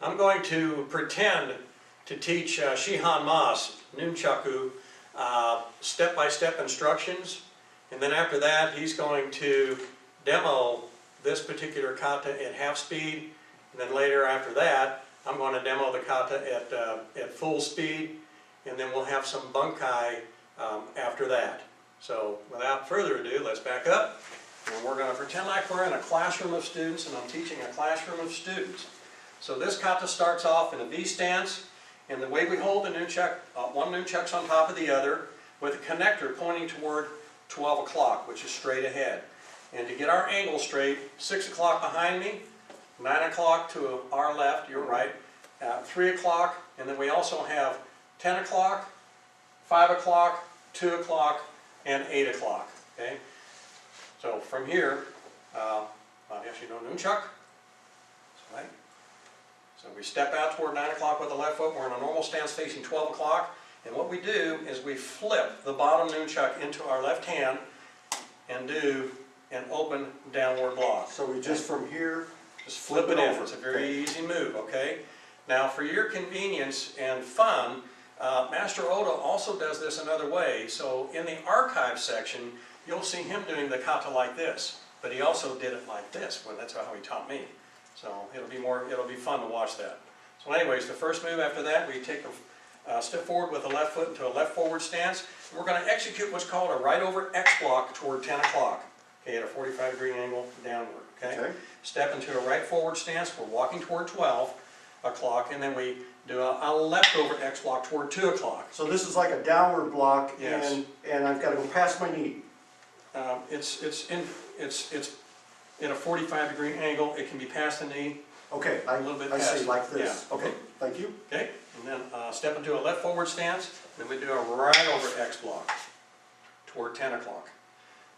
I'm going to pretend to teach Shihan Moss, Nunchaku, step-by-step instructions, and then after that he's going to demo this particular kata at half speed, and then later after that I'm going to demo the kata at full speed, and then we'll have some bunkai after that. So without further ado, let's back up, and we're going to pretend like we're in a classroom of students, and I'm teaching a classroom of students. So this kata starts off in a V stance, and the way we hold the nunchuck, one nunchuck's on top of the other, with a connector pointing toward 12 o'clock, which is straight ahead. And to get our angle straight, 6 o'clock behind me, 9 o'clock to our left, your right, 3 o'clock, and then we also have 10 o'clock, 5 o'clock, 2 o'clock, and 8 o'clock. Okay? So from here, Matayoshi no Nunchaku. Right? So we step out toward 9 o'clock with the left foot. We're in a normal stance facing 12 o'clock. And what we do is we flip the bottom nunchuck into our left hand and do an open downward block. So we just from here, just flip it in. It's a very easy move, okay? Now for your convenience and fun, Master Oda also does this another way. So in the archive section, you'll see him doing the kata like this. But he also did it like this, when that's how he taught me. So it'll be fun to watch that. So anyways, the first move after that, we take a step forward with the left foot into a left forward stance. And we're going to execute what's called a right over X block toward 10 o'clock. Okay, at a 45-degree angle downward. Okay? Step into a right forward stance. We're walking toward 12 o'clock, and then we do a left over X block toward 2 o'clock. so this is like a downward block, Yes. and I've got to go past my knee. It's in a 45-degree angle. It can be past the knee. Okay, A little bit I past see, it. like this. Yeah. Okay, thank you. Okay, and then step into a left forward stance. Then we do a right over X block toward 10 o'clock.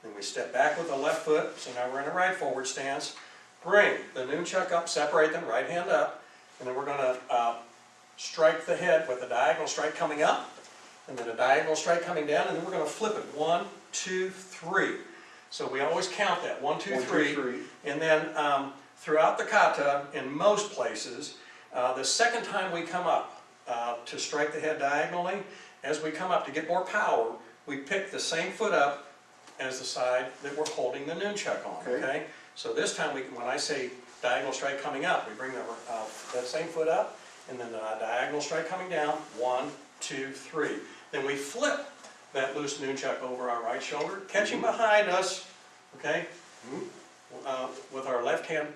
Then we step back with the left foot. So now we're in a right forward stance. Bring the nunchuck up, separate them, right hand up, and then we're going to strike the head with a diagonal strike coming up, and then a diagonal strike coming down, and then we're going to flip it. 1, 2, 3. So we always count that. 1, 2, 3. And then throughout the kata, in most places, the second time we come up to strike the head diagonally, as we come up to get more power, we pick the same foot up as the side that we're holding the nunchuck on. Okay? So this time, when I say diagonal strike coming up, we bring that same foot up, and then a diagonal strike coming down. 1, 2, 3. Then we flip that loose nunchuck over our right shoulder, catching behind us, okay, with our left hand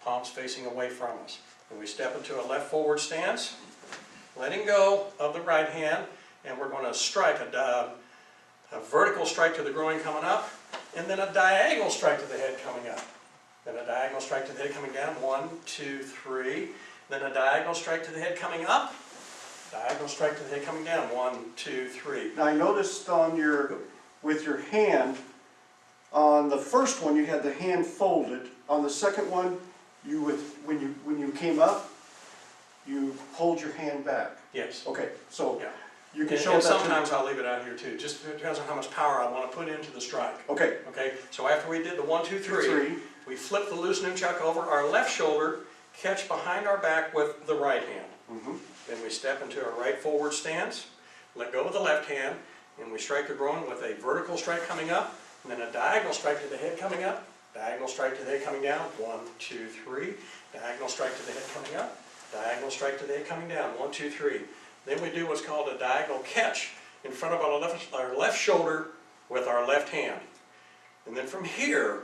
palms facing away from us. And we step into a left forward stance, letting go of the right hand, and we're going to strike a vertical strike to the groin coming up, and then a diagonal strike to the head coming up. Then a diagonal strike to the head coming down. 1, 2, 3. Then a diagonal strike to the head coming up. Diagonal strike to the head coming down. 1, 2, 3. Now I noticed with your hand, on the first one you had the hand folded. On the second one, when you came up, you hold your hand back. Yes. Okay, so Yeah. you can And, show and that. sometimes I'll leave it out here too. Just depends on how much power I want to put into the strike. Okay. Okay. So after we did the 1, 2, 3, we flip the loose nunchuck over our left shoulder, catch behind our back with the right hand. Then we step into a right forward stance, let go with the left hand, and we strike the groin with a vertical strike coming up, and then a diagonal strike to the head coming up, diagonal strike to the head coming down. 1, 2, 3. Diagonal strike to the head coming up, diagonal strike to the head coming down. 1, 2, 3. Then we do what's called a diagonal catch in front of our left shoulder with our left hand. And then from here,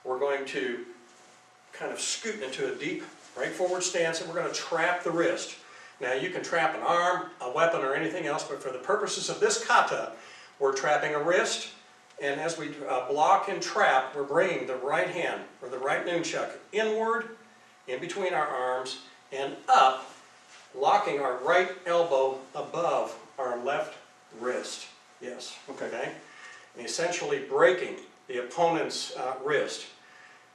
we're going to kind of scoot into a deep right forward stance, and we're going to trap the wrist. Now you can trap an arm, a weapon, or anything else, but for the purposes of this kata, we're trapping a wrist, and as we block and trap, we're bringing the right hand, or the right nunchuck, inward, in between our arms, and up, locking our right elbow above our left wrist. Yes. Okay? And essentially breaking the opponent's wrist.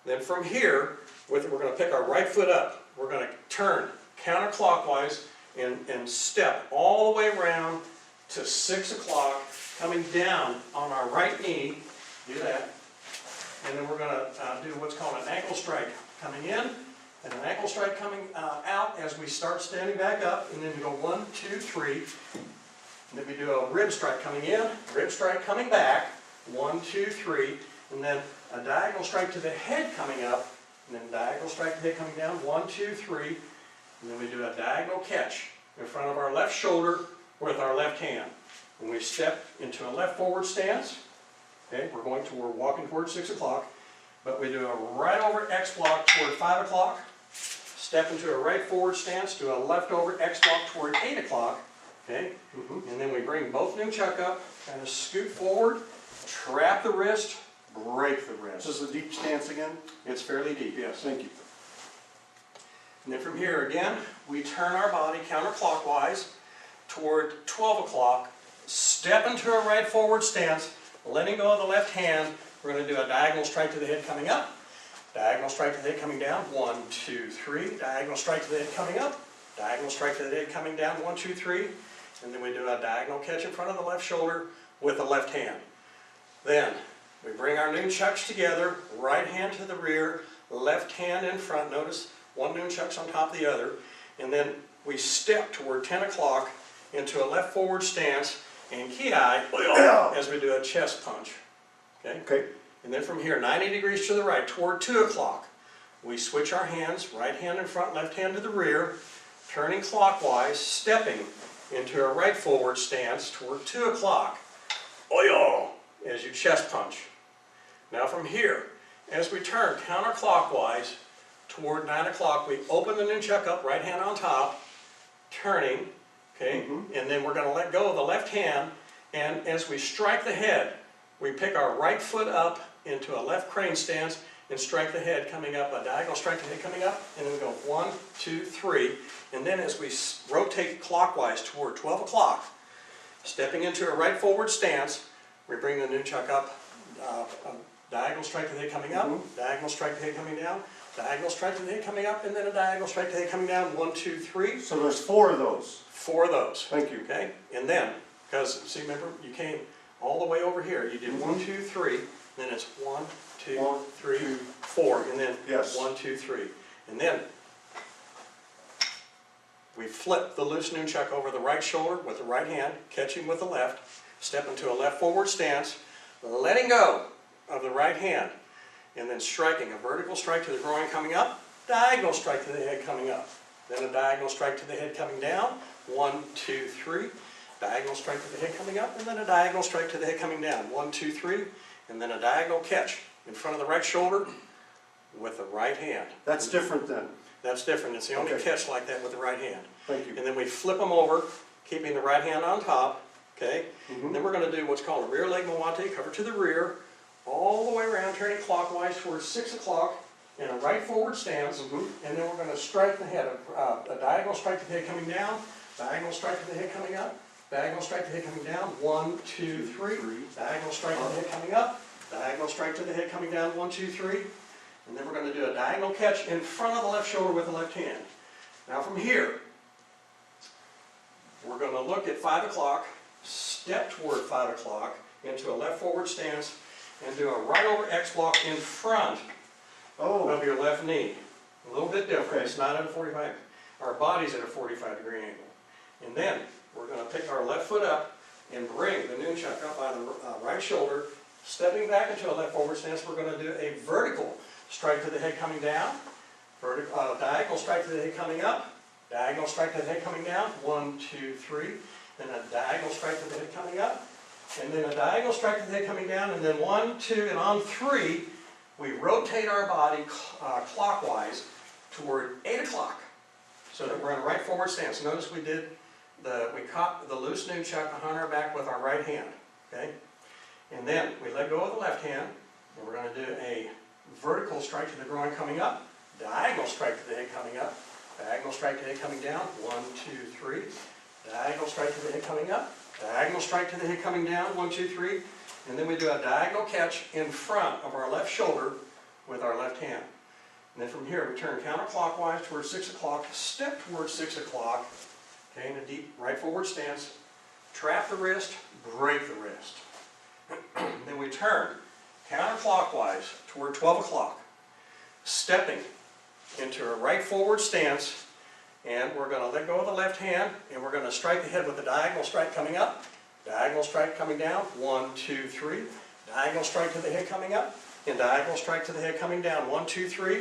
Then from here, we're going to pick our right foot up. We're going to turn counterclockwise and step all the way around to 6 o'clock, coming down on our right knee. Do that. And then we're going to do what's called an ankle strike. Coming in, and an ankle strike coming out as we start standing back up, and then we go 1, 2, 3. And then we do a rib strike coming in, rib strike coming back, 1, 2, 3, and then a diagonal strike to the head coming up, and then diagonal strike to the head coming down, 1, 2, 3, and then we do a diagonal catch in front of our left shoulder with our left hand. When we step into a left forward stance, okay, we're walking towards 6 o'clock, but we do a right over X block toward 5 o'clock, step into a right forward stance, do a left over X block toward 8 o'clock, okay, and then we bring both nunchuck up, kind of scoot forward, trap the wrist, break the wrist. This is a deep stance again? It's fairly deep, yes. Thank you. And then from here again, we turn our body counterclockwise toward 12 o'clock, step into a right forward stance, letting go of the left hand. We're going to do a diagonal strike to the head coming up, diagonal strike to the head coming down, 1, 2, 3, diagonal strike to the head coming up, diagonal strike to the head coming down, 1, 2, 3, and then we do a diagonal catch in front of the left shoulder with the left hand. Then we bring our nunchucks together, right hand to the rear, left hand in front. Notice one nunchuck's on top of the other, and then we step toward 10 o'clock into a left forward stance and ki-ai as we do a chest punch. Okay? Okay. And then from here, 90 degrees to the right, toward 2 o'clock, we switch our hands, right hand in front, left hand to the rear, turning clockwise, stepping into a right forward stance toward 2 o'clock, as you chest punch. Now from here, as we turn counterclockwise toward 9 o'clock, we open the nunchuck up, right hand on top, turning, okay, and then we're going to let go of the left hand, and as we strike the head, we pick our right foot up into a left crane stance and strike the head coming up, a diagonal strike the head coming up, and then we go 1, 2, 3, and then as we rotate clockwise toward 12 o'clock, stepping into a right forward stance, we bring the nunchuck up, a diagonal strike to the head coming up, diagonal strike to the head coming down, diagonal strike to the head coming up, and then a diagonal strike to the head coming down, 1, 2, 3. So there's 4 of those. 4 of those. Thank you. Okay, and then, because, see, remember, you came all the way over here. You did 1, 2, 3, then it's 1, 2, 3, 4, and then Yes. 1, 2, 3. And then we flip the loose nunchuck over the right shoulder with the right hand, catching with the left, step into a left forward stance, letting go of the right hand, and then striking a vertical strike to the groin coming up, diagonal strike to the head coming up, then a diagonal strike to the head coming down, 1, 2, 3, diagonal strike to the head coming up, and then a diagonal strike to the head coming down, 1, 2, 3, and then a diagonal catch in front of the right shoulder with the right hand. That's different then. That's different. It's the only Okay. catch like that with the right hand. Thank you. And then we flip them over, keeping the right hand on top, okay? And then we're going to do what's called a rear leg moate, cover to the rear, all the way around, turning clockwise towards 6 o'clock in a right forward stance, and then we're going to strike the head, a diagonal strike to the head coming down, diagonal strike to the head coming up, diagonal strike to the head coming down, 1, 2, 3, diagonal strike to the head coming up, diagonal strike to the head coming down, 1, 2, 3, and then we're going to do a diagonal catch in front of the left shoulder with the left hand. Now from here, we're going to look at 5 o'clock, step toward 5 o'clock into a left forward stance, and do a right over X block in front of your left knee. A little bit different. Okay. It's not at a 45, our body's at a 45-degree angle. And then we're going to pick our left foot up and bring the nunchuck up by the right shoulder, stepping back into a left forward stance. We're going to do a vertical strike to the head coming down, diagonal strike to the head coming up, diagonal strike to the head coming down, 1, 2, 3, then a diagonal strike to the head coming up, and then a diagonal strike to the head coming down, and then 1, 2, and on 3, we rotate our body clockwise toward 8 o'clock, so that we're in a right forward stance. Notice we caught the loose nunchuck behind our back with our right hand, okay? And then we let go of the left hand, and we're going to do a vertical strike to the groin coming up, diagonal strike to the head coming up, diagonal strike to the head coming down, 1, 2, 3, diagonal strike to the head coming up, diagonal strike to the head coming down, 1, 2, 3, and then we do a diagonal catch in front of our left shoulder with our left hand. And then from here we turn counterclockwise towards 6 o'clock, step towards 6 o'clock, okay, in a deep right forward stance, trap the wrist, break the wrist. Then we turn counterclockwise toward 12 o'clock, stepping into a right forward stance, and we're going to let go of the left hand, and we're going to strike the head with a diagonal strike coming up, diagonal strike coming down, 1, 2, 3, diagonal strike to the head coming up, and diagonal strike to the head coming down, 1, 2, 3,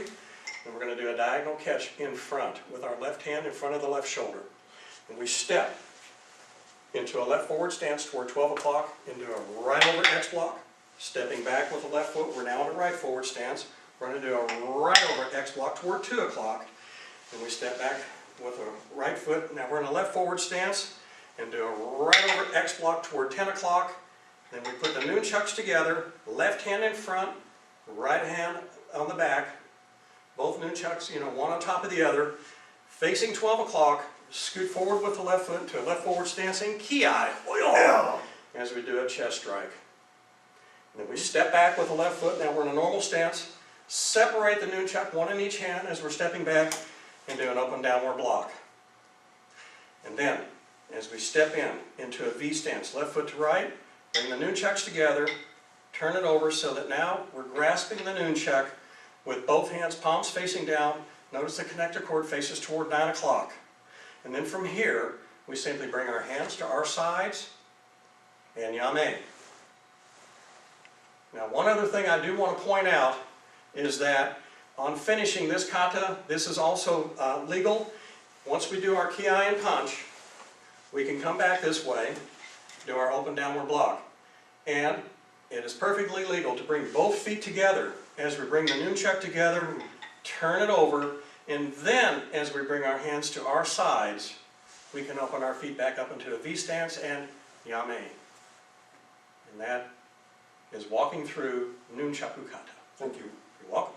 and we're going to do a diagonal catch in front with our left hand in front of the left shoulder. And we step into a left forward stance toward 12 o'clock, into a right over X block, stepping back with the left foot, we're now in a right forward stance. We're going to do a right over X block toward 2 o'clock, and we step back with a right foot. Now we're in a left forward stance, and do a right over X block toward 10 o'clock. Then we put the nunchucks together, left hand in front, right hand on the back, both nunchucks, one on top of the other, facing 12 o'clock, scoot forward with the left foot to a left forward stance in ki-ai, as we do a chest strike. And then we step back with the left foot, now we're in a normal stance, separate the nunchuck, one in each hand as we're stepping back, and do an open downward block. And then, as we step into a V stance, left foot to right, bring the nunchucks together, turn it over so that now we're grasping the nunchuck with both hands, palms facing down. Notice the connector cord faces toward 9 o'clock. And then from here, we simply bring our hands to our sides and yame. Now, one other thing I do want to point out is that on finishing this kata, this is also legal. Once we do our ki-ai and punch, we can come back this way, do our open downward block. And it is perfectly legal to bring both feet together as we bring the nunchuck together, turn it over, and then as we bring our hands to our sides, we can open our feet back up into a V stance and yame. And that is walking through Nunchaku kata. Thank you. You're welcome.